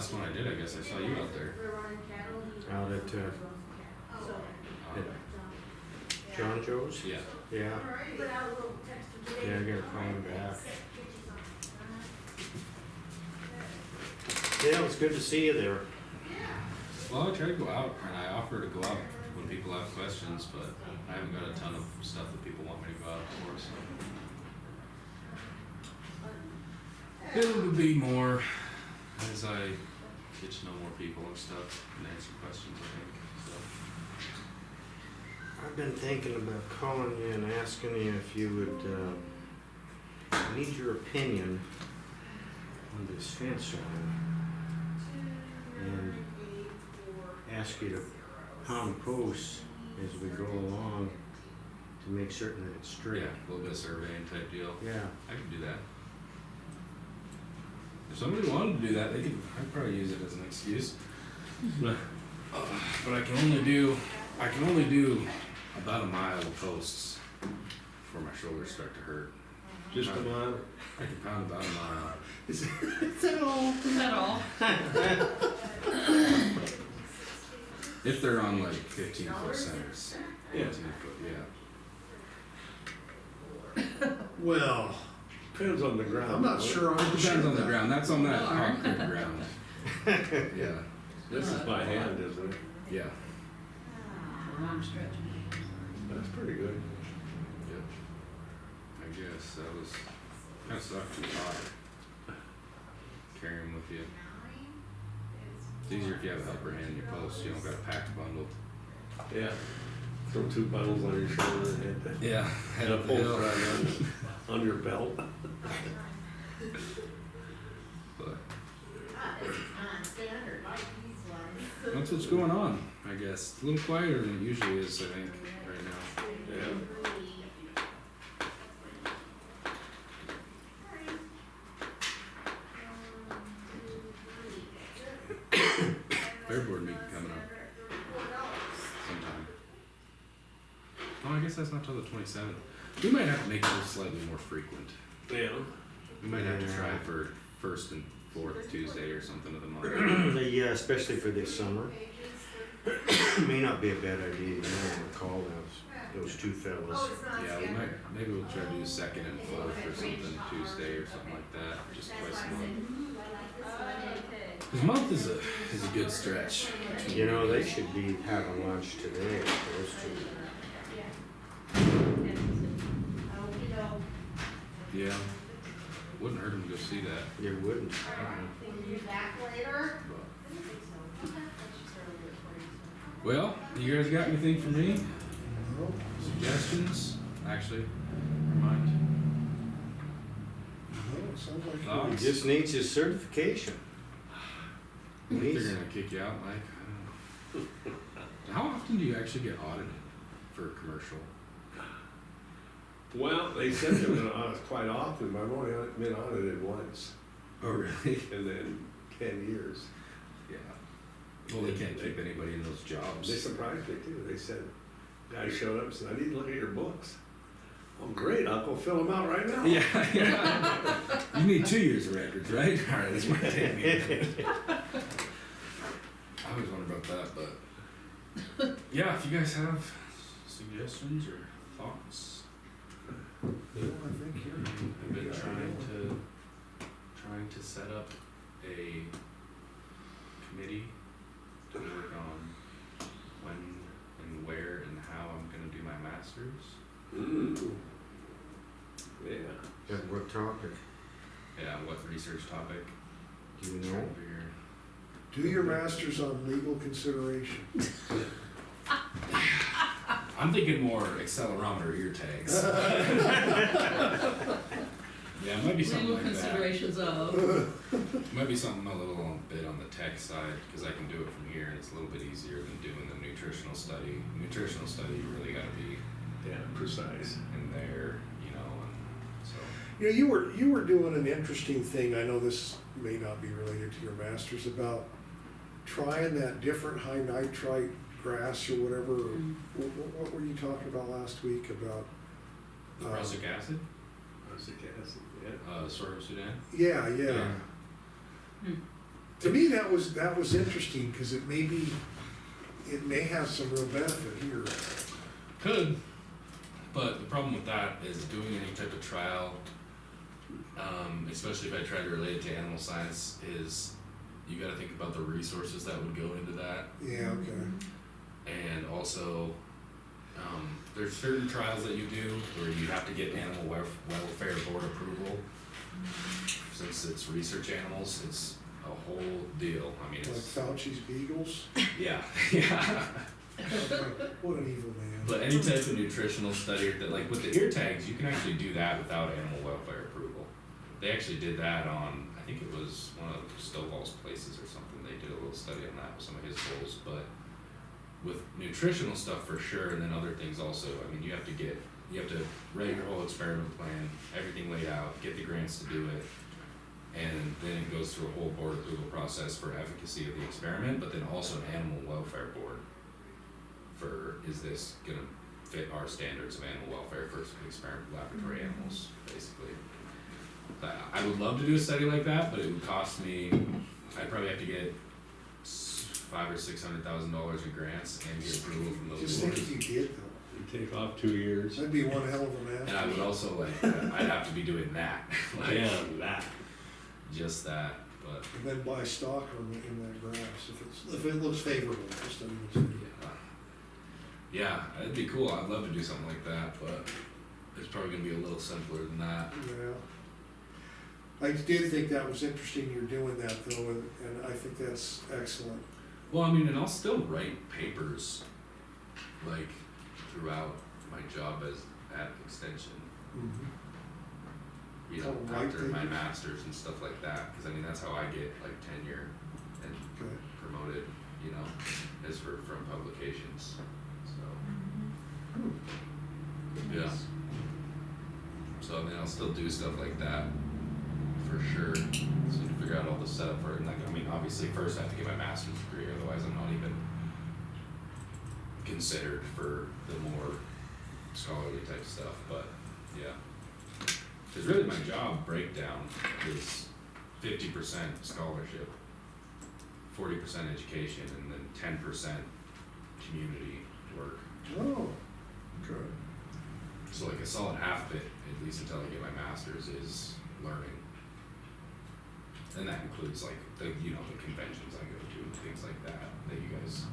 last one I did, I guess I saw you out there. Out at John Joe's? Yeah. Yeah. Yeah, I gotta call him back. Yeah, it was good to see you there. Well, I try to go out, and I offer to go out when people have questions, but I haven't got a ton of stuff that people want me to go out for, so. It'll be more as I get to know more people and stuff and answer questions, I think, so. I've been thinking about calling you and asking you if you would, I need your opinion on this fence line. And ask you to pound posts as we go along to make certain that it's straight. Yeah, a little bit of surveying type deal. Yeah. I could do that. If somebody wanted to do that, they could. I'd probably use it as an excuse. But I can only do about a mile of posts before my shoulders start to hurt. Just a mile? I can pound about a mile. Is that all? Is that all? If they're on like 15-foot centers. Yeah. 15-foot, yeah. Well, Depends on the ground. I'm not sure. Depends on the ground. That's on that Darn. concrete ground. Yeah. This is by hand, isn't it? Yeah. Long stretch. That's pretty good. Yep. I guess that was kind of sucked. Too hot. Carry them with you. It's easier if you have a helper hand in your post. You don't got a packed bundle. Yeah. Throw 2 bundles on your shoulder and head to. Yeah. Head up the Pull hill. right on your belt. But that's what's going on. I guess it's a little quieter than it usually is. I think right now. Yeah. Fair board meeting coming up sometime. Oh, I guess that's not till the 27th. We might have to make those slightly more frequent. Yeah. We might have to try for first and fourth Tuesday or something of the month. Yeah, especially for this summer. May not be a bad idea, you know, to call those 2 fellas. Yeah, maybe we'll try to do second and fourth or something Tuesday or something like that, just twice a month. Because a month is a good stretch. You know, they should be having lunch today, those 2. Yeah. Wouldn't hurt them to go see that. You wouldn't. Well, you guys got anything for me? Suggestions? Actually, never mind. No, sounds like He Thoughts? just needs his certification. I think they're gonna kick you out, Mike. I don't know. How often do you actually get audited for commercial? Well, they said they're gonna audit quite often, but I've only been audited once, Oh, really? and then 10 years. Yeah. Well, they can't keep anybody in those jobs. They surprised me too. They said, guy showed up and said, I need to look at your books. Oh, great, I'll go fill them out right now. Yeah, yeah. You need 2 years of records, right? All right, this might take me. I always wonder about that, but yeah, if you guys have suggestions or thoughts. I think you're. I've been trying to set up a committee to work on when and where and how I'm gonna do my masters. Yeah. And what topic? Yeah, what research topic? Do you Trying know? to figure. Do your masters on legal consideration. I'm thinking more accelerometer ear tags. Yeah, it might be something Legal like that. considerations of. Might be something a little bit on the tech side, because I can do it from here and it's a little bit easier than doing the nutritional study. Nutritional study, you really gotta be Yeah, precise. in there, you know, and so. You know, you were doing an interesting thing, I know this may not be related to your masters, about trying that different high nitrite grass or whatever. What were you talking about last week about? The prussic acid, Prussic acid, yeah. Sorghum Sudan. Yeah, yeah. Yeah. To me, that was interesting, cause it may have some real benefit here. Could, but the problem with that is doing any type of trial, especially if I try to relate it to animal science, is you gotta think about the resources that would go into that. Yeah, okay. And also, there's certain trials that you do where you have to get animal welfare board approval. Since it's research animals, it's a whole deal. I mean, Like it's, Fauci's beagles. yeah, yeah. What an evil man. But any type of nutritional study, that like with the ear tags, you can actually do that without animal welfare approval. They actually did that on, I think it was one of Stovall's places or something. They did a little study on that with some of his bulls, but with nutritional stuff for sure, and then other things also. I mean, you have to write your whole experiment plan, everything laid out, get the grants to do it, and then it goes through a whole board approval process for efficacy of the experiment, but then also an animal welfare board for, is this gonna fit our standards of animal welfare for experiment laboratory animals, basically. I would love to do a study like that, but it would cost me, I'd probably have to get $500,000 or $600,000 in grants and get approval from those Just think boards. if you did though. You take off 2 years. That'd be one hell of a master. And I would also like, I'd have to be doing that, like, Yeah, that. just that, but, And then buy stock in that grass if it looks favorable. Just doesn't look favorable. yeah, it'd be cool, I'd love to do something like that, but it's probably gonna be a little simpler than that. Yeah. I did think that was interesting you're doing that though, and I think that's excellent. Well, I mean, and I'll still write papers, like, throughout my job at Extension, you know, Oh, white after my papers? masters and stuff like that, cause I mean, that's how I get like tenure and Okay. promoted, you know, is from publications, so. Yeah. So I mean, I'll still do stuff like that, for sure, so to figure out all the setup for it, and like, I mean, obviously, first I have to get my master's degree, otherwise I'm not even considered for the more scholarly type stuff, but, yeah. Cause really my job breakdown is 50% scholarship, 40% education, and then 10% community work. Oh, good. So like a solid half of it, at least until I get my master's, is learning. And that includes like the, you know, the conventions I go to and things like that you guys,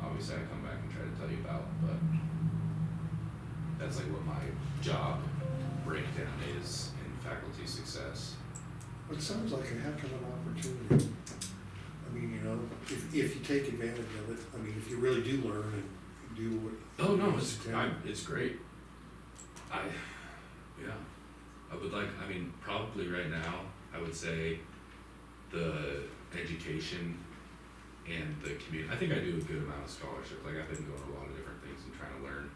obviously I come back and try to tell you about, but that's like what my job breakdown is in faculty success. It sounds like a heck of an opportunity. I mean, you know, if you take advantage of it, I mean, if you really do learn and do what. Oh no, it's great. I would like, I mean, probably right now, I would say the education and the community, I think I do a good amount of scholarship, like I've been going to a lot of different things and trying to learn,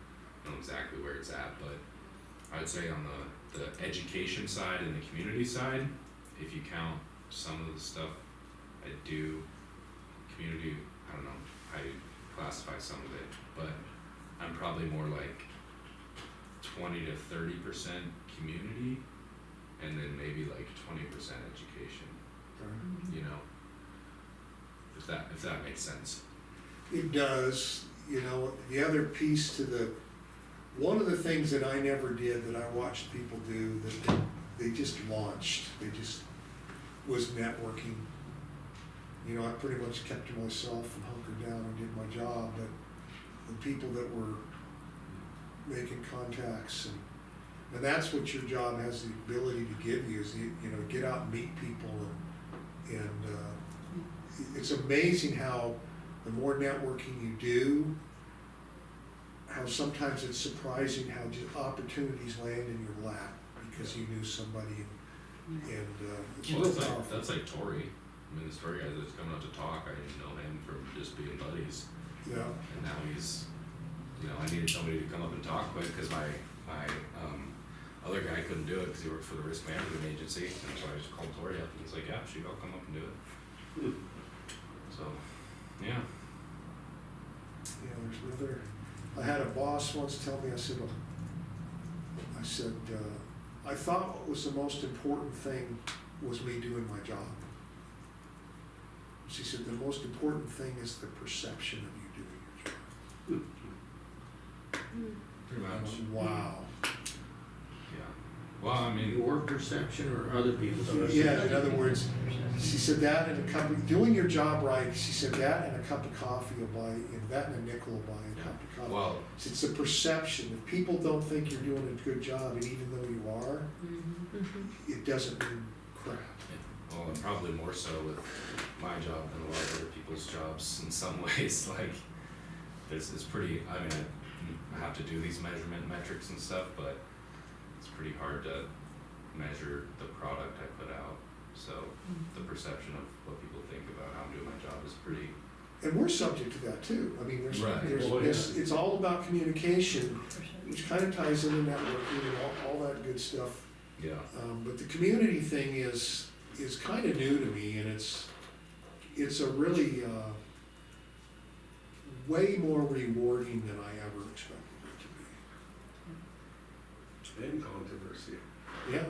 know exactly where it's at, but I would say on the education side and the community side, if you count some of the stuff I do, community, I don't know how you classify some of it, but I'm probably more like 20 to 30% community, and then maybe like 20% education, you know, if that makes sense. It does, you know, the other piece to one of the things that I never did that I watched people do that they just launched, was networking. You know, I pretty much kept to myself and hunkered down and did my job, but the people that were making contacts and that's what your job has the ability to give you is, you know, get out and meet people and it's amazing how the more networking you do, how sometimes it's surprising how just opportunities land in your lap because you knew somebody and it's Well, real powerful. that's like Tori. I mean, the story guy that's coming out to talk, I didn't know him from just being buddies, Yeah, and now he's, you know, I needed somebody to come up and talk quick because my other guy couldn't do it because he works for the risk management agency, and so I just called Tori up and he's like, yeah, I'll come up and do it. So, yeah. yeah, there's another, I had a boss once tell me, I said, I thought what was the most important thing was me doing my job. She said the most important thing is the perception of you doing your Pretty much. job. Wow. Yeah. Well, I mean, Your perception or other people's? Yeah, in other words, she said that and a cup of, doing your job right, she said that and a cup of coffee will buy, and that and a nickel will buy a cup of coffee. well, It's a perception. If people don't think you're doing a good job, and even though you are, it doesn't mean crap. well, and probably more so with my job than a lot of other people's jobs in some ways. Like, this is pretty. I mean, I have to do these measurement metrics and stuff, but it's pretty hard to measure the product I put out. So the perception of what people think about how I'm doing my job is pretty. And we're subject to that too. I mean, Right. Oh, yeah. it's all about communication, which kind of ties into networking and all that good stuff. Yeah. But the community thing is kind of new to me, and it's a really way more rewarding than I ever expected it And controversy. to be. Yeah.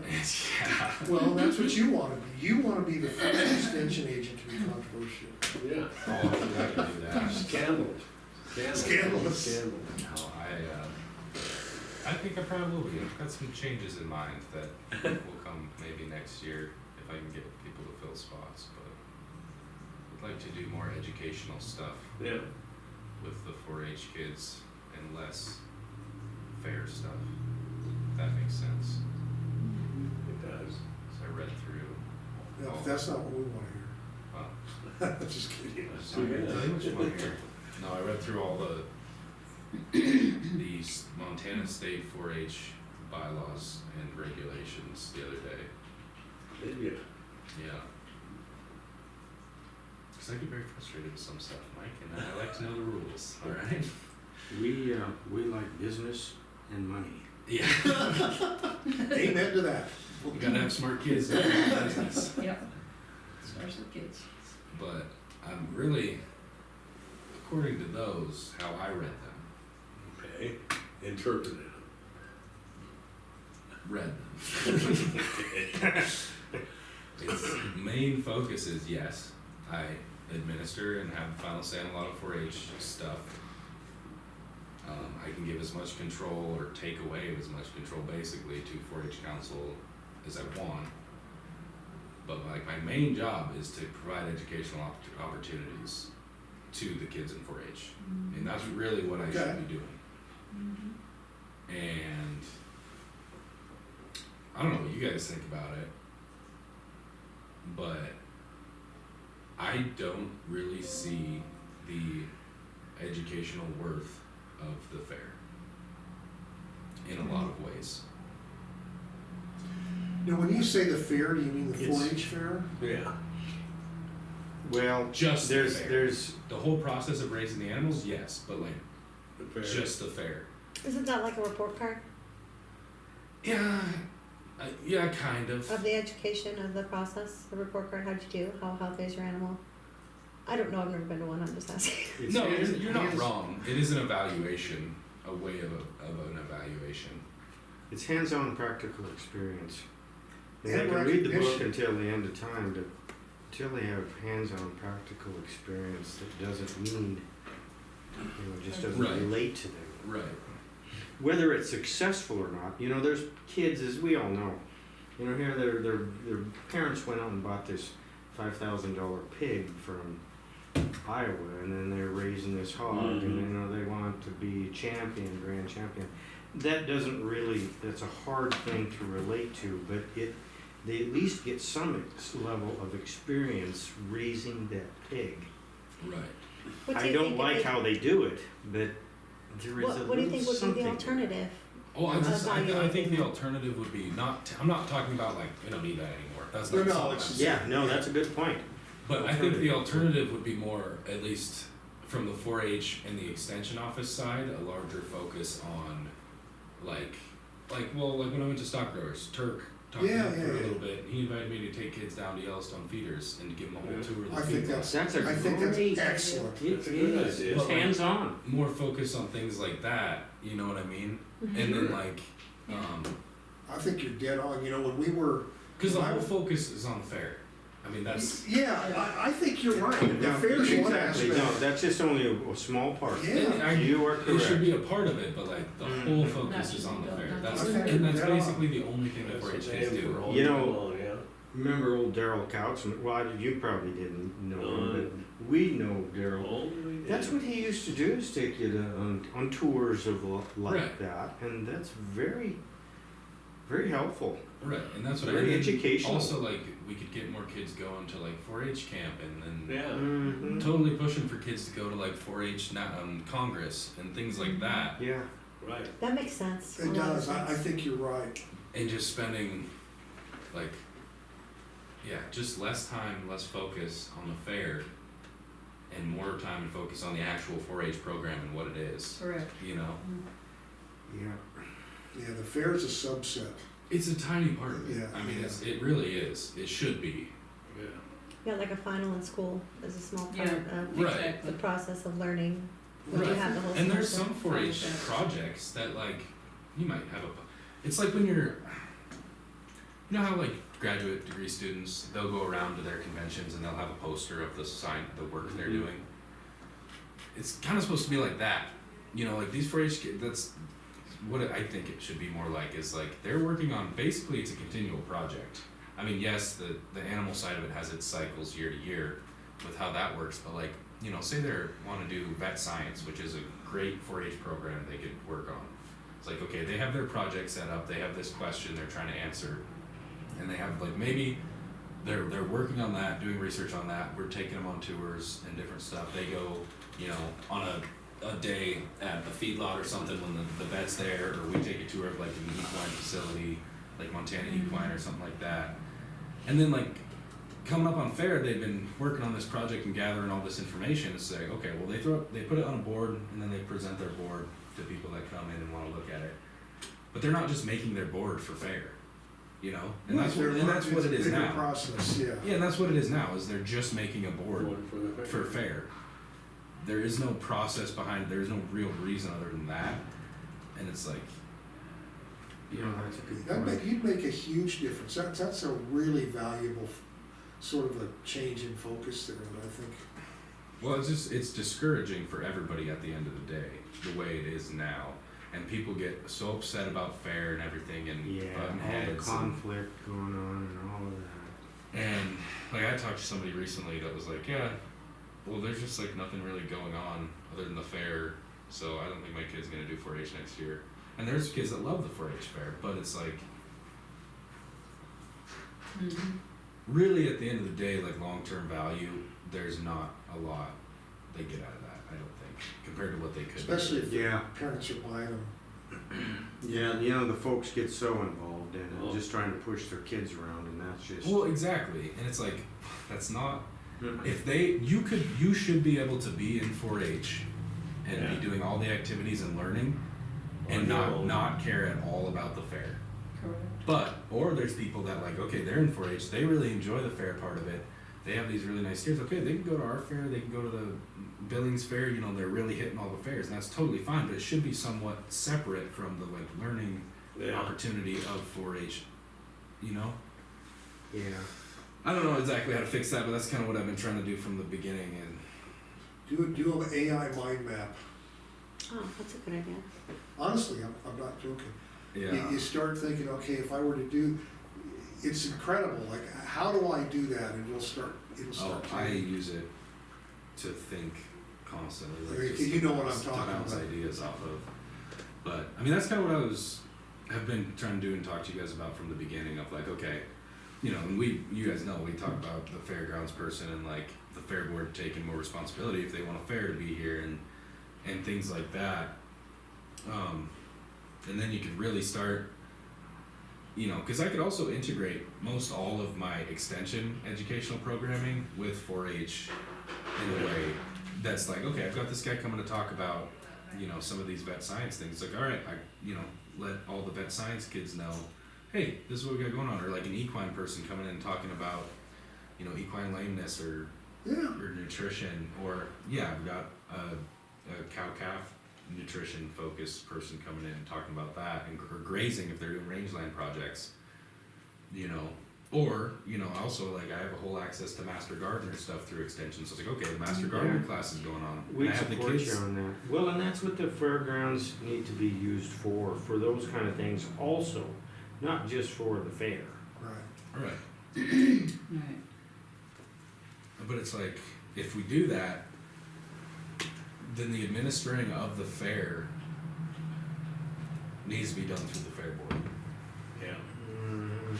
Yeah. Well, that's what you want to be. You want to be the first extension agent to be controversial. Yeah. Oh, I can do that. Scandal. Scandalous. Scandal. No, I think I probably will be. I've got some changes in mind that will come maybe next year if I can get people to fill spots. But I'd like to do more educational stuff Yeah. with the 4-H kids and less fair stuff. If that makes sense. It does. So I read through. No, but that's not what we want to Well, hear. Just kidding. I just don't tell you what you want to hear. No, I read through all the Montana State 4-H bylaws and regulations the other day. Maybe. Yeah. Because I get very frustrated with some stuff, Mike, and I like to know the rules, alright? We like business and money. Yeah. Amen to that. You gotta have smart kids in your business. Yep. Starts with kids. But I'm really, according to those, how I read them, Okay. Interpreted. Its main focus is, yes, I administer and have final say on a lot of 4-H stuff. I can give as much control or take away as much control basically to 4-H council as I want. But like my main job is to provide educational opportunities to the kids in 4-H. And that's really what I Okay. should be doing. And I don't know what you guys think about it, but I don't really see the educational worth of the fair in a lot of ways. Now, when you say the fair, do you mean the It's- 4-H fair? Yeah. Well, Just the fair. there's The whole process of raising the animals, yes, but like The fair. just the fair. Isn't that like a report card Yeah, yeah, kind of. of the education of the process? The report card, how'd you do? How healthy is your animal? I don't know, I've never been to one, I'm just asking. it's No, hands- you're not hands- wrong. It is an evaluation, a way of an evaluation. It's hands-on practical experience. And And they can read the book recognition. until the end of time, but until they have hands-on practical experience, that doesn't mean, it just doesn't Right. relate to them. Right. Whether it's successful or not, there's kids, as we all know, here their parents went out and bought this $5,000 pig from Iowa, and then they're raising this hog, and they want to be grand champion. That doesn't really, that's a hard thing to relate to, but they at least get some level of experience raising that pig. Right. What do I you don't think like would be- how they do it, but there is a What do you think would be something the to it. alternative? Oh, I think Evaluating the them. alternative would be not. I'm not talking about like we don't need that anymore. That's No, not. no, something it's I'm just- saying. Yeah, no, that's a good point. But I think the alternative would be more, at least from the 4-H and the extension office side, a larger focus on like when I went to Stock Growers, Turk talked to Yeah, me for yeah, a yeah. little bit. He invited me to take kids down to Yellowstone feeders and to give them a whole Yeah. tour of the I think feed lot. That's a I think that's great excellent. It That's a good is. idea. It's hands-on. More focus on things like that, you know what I mean? And then like, I think you're dead on. When we were, because the Well, I- whole focus is on the fair. I mean, that's, Yeah, I think you're right. The No, fair's one exactly. No, aspect. that's just only a small part. Yeah. You are it should be correct. a part of it, but like, the Mhm. whole Not focus just is on the the- fair. not That's, just the and that's fair. basically the only thing that 4-H kids do. You know- Oh, yeah. Remember old Daryl Couchman? Well, you probably didn't know him, but we know Daryl. Oh, we did. That's what he used to do, is take you to, on tours of like Right. that, and that's very, very helpful. Right, and that's what Very and then educational. Also, like, we could get more kids going to like 4-H camp, and then Yeah. Mm-hmm. totally pushing for kids to go to like 4-H Congress and things like that, Yeah. Right. That makes sense. It A lot of does, I sense. think you're right. and just spending like, yeah, just less time, less focus on the fair, and more time and focus on the actual 4-H program and what it is. Correct. You know, Yeah. Yeah, the fair's a subset. it's a tiny part of it. Yeah, I mean, yeah. it really is. It should be. Yeah. Yeah, like a final in school is a small part Yeah. of Right. the Exactly. process of learning. When you Right. have the whole And there's semester. some 4-H Yeah. projects that like you might have it's like when you're, you know how like graduate degree students, they'll go around to their conventions and they'll have a poster of the work they're Mhm. doing. It's kind of supposed to be like that, you know, like these 4-H kids, that's what I think it should be more like, is like they're working on, basically it's a continual project. I mean, yes, the animal side of it has its cycles year to year with how that works, but like, you know, say they want to do vet science, which is a great 4-H program they could work on. It's like, okay, they have their project set up, they have this question they're trying to answer, and they have like, maybe they're working on that, doing research on that, we're taking them on tours and different stuff. They go, you know, on a day at the feedlot or something when the vet's there, or we take a tour of like an equine facility, like Montana Equine or something like that. And then like coming up on fair, they've been working on this project and gathering all this information. It's like, okay, well they put it on a board and then they present their board to people that come in and want to look at it. But they're not just making their board for fair, you know? And that's what it is Bigger now. process, yeah. Yeah, and that's what it is now, is they're just making a board Going for the for fair. There is no process behind it, there's no real reason other than that. And it's like, You know, that's a good point. You'd make a huge difference. That's a really valuable sort of a change in focus there, I think. well, it's discouraging for everybody at the end of the day, the way it is now. And people get so upset about fair and everything and Yeah, button all the heads. conflict going on and all of that. And like I talked to somebody recently that was like, yeah, well there's just like nothing really going on other than the fair, so I don't think my kid's gonna do 4-H next year. And there's kids that love the 4-H fair, but it's like, Mhm. really at the end of the day, like long-term value, there's not a lot they get out of that, I don't think, compared to what they could. Especially if Yeah. parents are buying them. Yeah, you know, the folks get so involved in it, Oh. just trying to push their kids around, and that's just. Well, exactly, and it's like, that's not, Mhm. if you should be able to be in 4-H and Yeah. be doing all the activities and learning and On your not own. not care at all about the fair. Correct. But, or there's people that like, okay, they're in 4-H, they really enjoy the fair part of it, they have these really nice steers, okay, they can go to our fair, they can go to the Billings Fair, you know, they're really hitting all the fairs, and that's totally fine, but it should be somewhat separate from the like learning Yeah. opportunity of 4-H, you know? Yeah. I don't know exactly how to fix that, but that's kind of what I've been trying to do from the beginning, and Do an AI mind map. Oh, that's a good idea. Honestly, I'm not joking. yeah. You start thinking, okay, if I were to do, it's incredible, like, how do I do that? And it'll start Oh, to. I use it to think constantly, like Okay, just you know what I'm to talking bounce about. ideas off of. But I mean, that's kind of what have been trying to do and talk to you guys about from the beginning of like, okay, you know, and you guys know we talk about the fairgrounds person and like the fair board taking more responsibility if they want a fair to be here and things like that. And then you could really start, you know, because I could also integrate most all of my extension educational programming with 4-H in a way that's like, okay, I've got this guy coming to talk about, you know, some of these vet science things. Like, all right, let all the vet science kids know, hey, this is what we got going on. Or like an equine person coming in and talking about, you know, equine lameness or Yeah, nutrition. Or, yeah, I've got a cow-calf nutrition focused person coming in and talking about that, and or grazing if they're doing rangeland projects, you know, Or, you know, also like I have a whole access to Master Gardener stuff through Extension, so it's like, okay, the Master Gardener Yeah. class is going on. We and I have the support you kids. on that. Well, and that's what the fairgrounds need to be used for those kind of things also, not just for the fair. Right. Right. Right. But it's like, if we do that, then the administering of the fair needs to be done through the fair board. Yeah. Mm,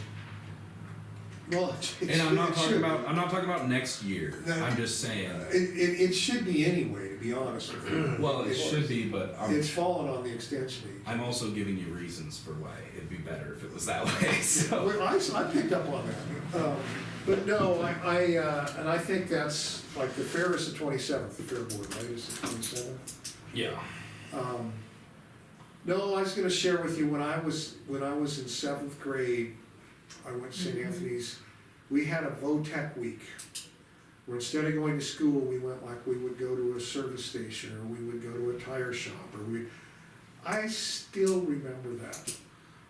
Well, And I'm not talking about next year. No. I'm just saying. It should be anyway, to be honest with you. Well, it should be, but It's fallen on the extension agent. I'm also giving you reasons for why it'd be better if it was that way. So. Well, I picked up on that. But no, and I think that's, like, the fair is the 27th, the fair board, right, is the 27th? Yeah. No, I was gonna share with you, when I was in 7th grade, I went to St. Anthony's, we had a VOTEC week. Where instead of going to school, we went, like, we would go to a service station, or we would go to a tire shop, or I still remember that.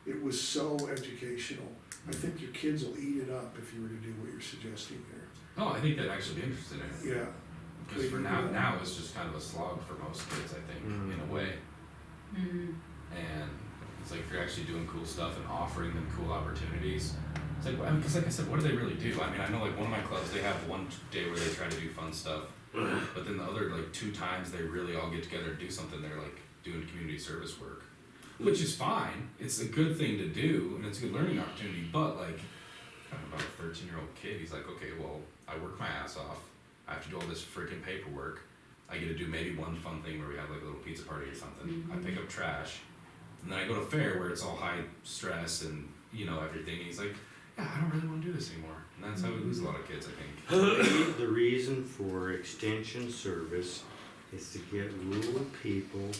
It was so educational. I think your kids will eat it up if you were to do what you're suggesting there. Oh, I think they'd actually be interested in it. Yeah, Because for now it's just kind of a slog for most kids, I think, in a way. Mm-hmm. And it's like if you're actually doing cool stuff and offering them cool opportunities. It's like, because like I said, what do they really do? I mean, I know like one of my clubs, they have one day where they try to do fun stuff, but then the other like 2 times they really all get together and do something. They're like doing community service work, which is fine. It's a good thing to do and it's a good learning opportunity. But like, kind of about a 13-year-old kid, he's like, okay, well, I work my ass off. I have to do all this freaking paperwork. I get to do maybe one fun thing where we have like a little pizza party or something. I pick up trash, and then I go to fair where it's all high stress and you know everything. And he's like, yeah, I don't really want to do this anymore. And that's how we lose a lot of kids, I think. The reason for extension service is to get rural people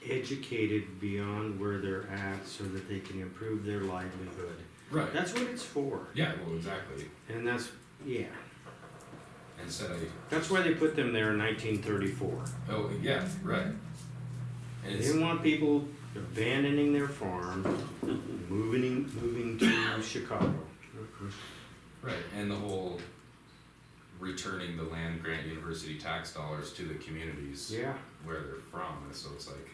educated beyond where they're at so that they can improve their livelihood. Right. That's what it's for. Yeah, well, exactly. And that's, yeah. Instead of, That's why they put them there in 1934. oh, yeah, right. And They it's, didn't want people abandoning their farm, moving to Chicago. right, and the whole returning the land grant university tax dollars to the communities Yeah, where they're from. And so it's like,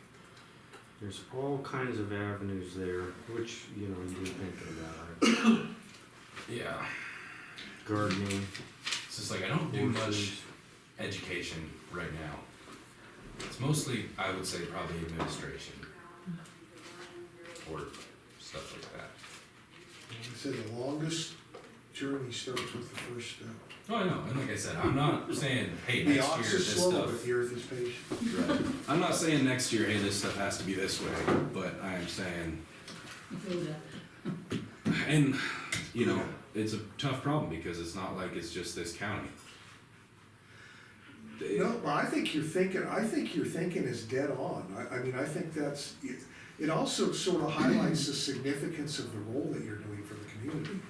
there's all kinds of avenues there, which, you know, you're thinking about. yeah. Gardening. It's just like I don't do much horses. education right now. It's mostly, I would say, probably administration or stuff like that. I said the longest journey starts with the first step. Oh, I know, and like I said, I'm not saying, hey, The next ox year is this slow, stuff. but the earth is patient. Right. I'm not saying next year, hey, this stuff has to be this way, but I am saying, and you know, it's a tough problem because it's not like it's just this county. No, but I think your thinking is dead on. I mean, I think that's, it also sort of highlights the significance of the role that you're doing for the community.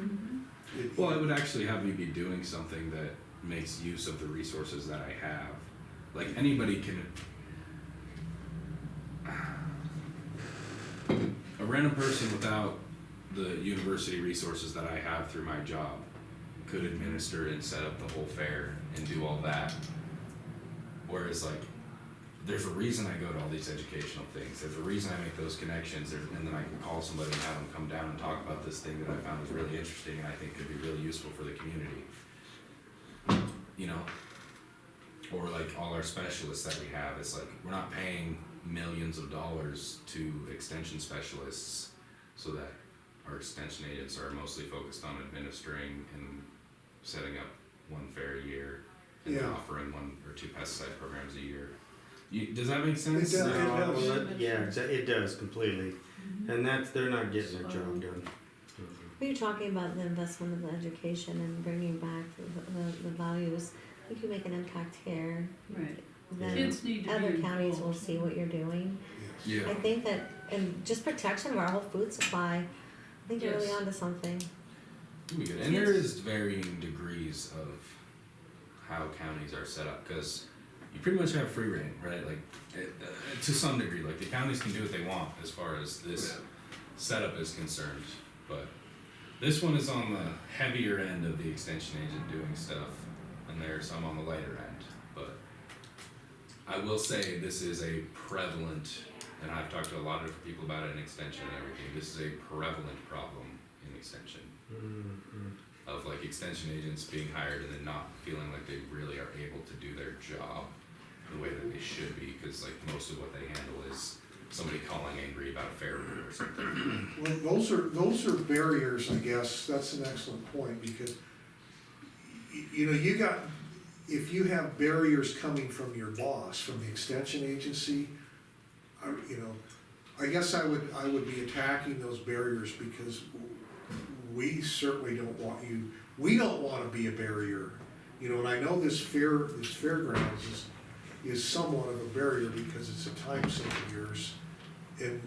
Well, it would actually have me be doing something that makes use of the resources that I have. Like anybody can. A random person without the university resources that I have through my job could administer and set up the whole fair and do all that. Whereas like, there's a reason I go to all these educational things. There's a reason I make those connections, and then I can call somebody and have them come down and talk about this thing that I found was really interesting and I think could be really useful for the community. You know? Or like all our specialists that we have, it's like, we're not paying millions of dollars to extension specialists so that our extension agents are mostly focused on administering and setting up one fair a year and then Yeah. offering 1 or 2 pesticide programs a year. Does that make sense? It does. No, does. well, yeah, it does completely. And they're not getting their job done. When you're talking about the investment of the education and bringing back the values, I think you make an impact here. Right. Then Kids need to be other counties will involved. see what you're doing. Yes. Yeah. I think that, and just protection of our whole food supply, I think you're really Yes. onto something. Ooh, good. And there is varying degrees of how counties are set up, because you pretty much have free reign, right? Like, to some degree, like the counties can do what they want as far as this setup is concerned, but This one is on the heavier end of the extension agent doing stuff, and there's some on the lighter end. But I will say this is a prevalent, and I've talked to a lot of different people about it in extension and everything. This is a prevalent problem in extension of like extension agents being hired and then not feeling like they really are able to do their job the way that they should be, because like most of what they handle is somebody calling angry about a fair rule or something. Well, those are barriers, I guess, that's an excellent point, because, you know, if you have barriers coming from your boss, from the extension agency, you know, I guess I would be attacking those barriers, because we certainly don't want we don't wanna be a barrier. You know, and I know this fairgrounds is somewhat of a barrier because it's a time sink of yours, and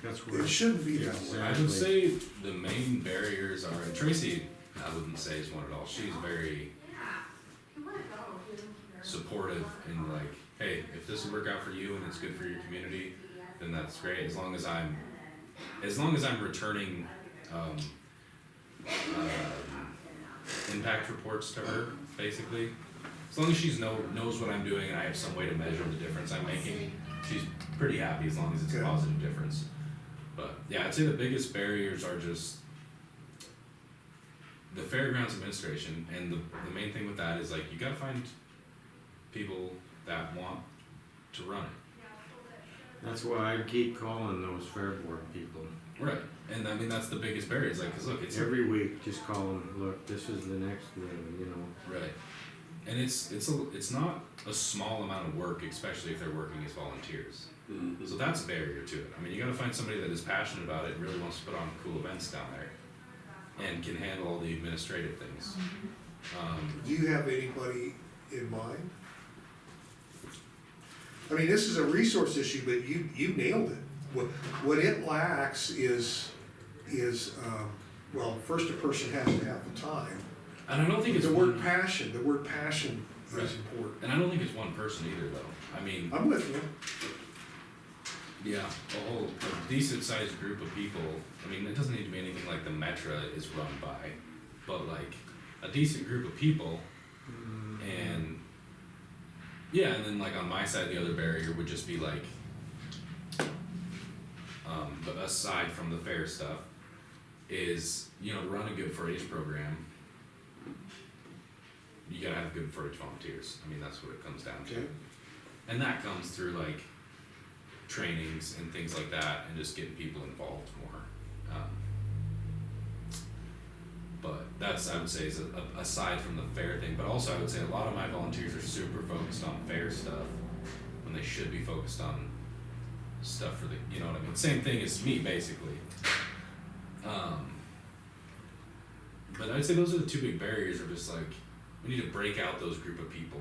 That's where. it shouldn't be that way. I would say the main barriers are, and Tracy, I wouldn't say is one at all. She's very supportive and like, hey, if this will work out for you and it's good for your community, then that's great. As long as I'm returning impact reports to her, basically. As long as she knows what I'm doing and I have some way to measure the difference I'm making, she's pretty happy as long as it's a Okay. positive difference. But yeah, I'd say the biggest barriers are just the fairgrounds administration, and the main thing with that is like you gotta find people that want to run it. That's why I keep calling those fair board people. Right. And I mean that's the biggest barrier. It's like, cause look, it's Every week, just call them, look, this is the next thing, you know. right. And it's not a small amount of work, especially if they're working as volunteers. So that's a barrier to it. I mean, you gotta find somebody that is passionate about it and really wants to put on cool events down there and can handle all the administrative things. Do you have anybody in mind? I mean, this is a resource issue, but you nailed it. What it lacks is, well, first a person has to have the time. And I don't think it's The word one, passion Right. is important. and I don't think it's one person either though. I mean, I'm with you. yeah, a decent sized group of people. I mean, it doesn't need to be anything like the Metra is run by, but like a decent group of people, and yeah, and then like on my side, the other barrier would just be like, but aside from the fair stuff, is run a good 4-H program. You gotta have good 4-H volunteers. I mean, that's what it comes down to. Okay. And that comes through like trainings and things like that, and just getting people involved more. But that's, I would say, is aside from the fair thing. But also, I would say a lot of my volunteers are super focused on fair stuff when they should be focused on stuff for the, you know what I mean? Same thing as me, basically. But I'd say those are the two big barriers. Are just like we need to break out those groups of people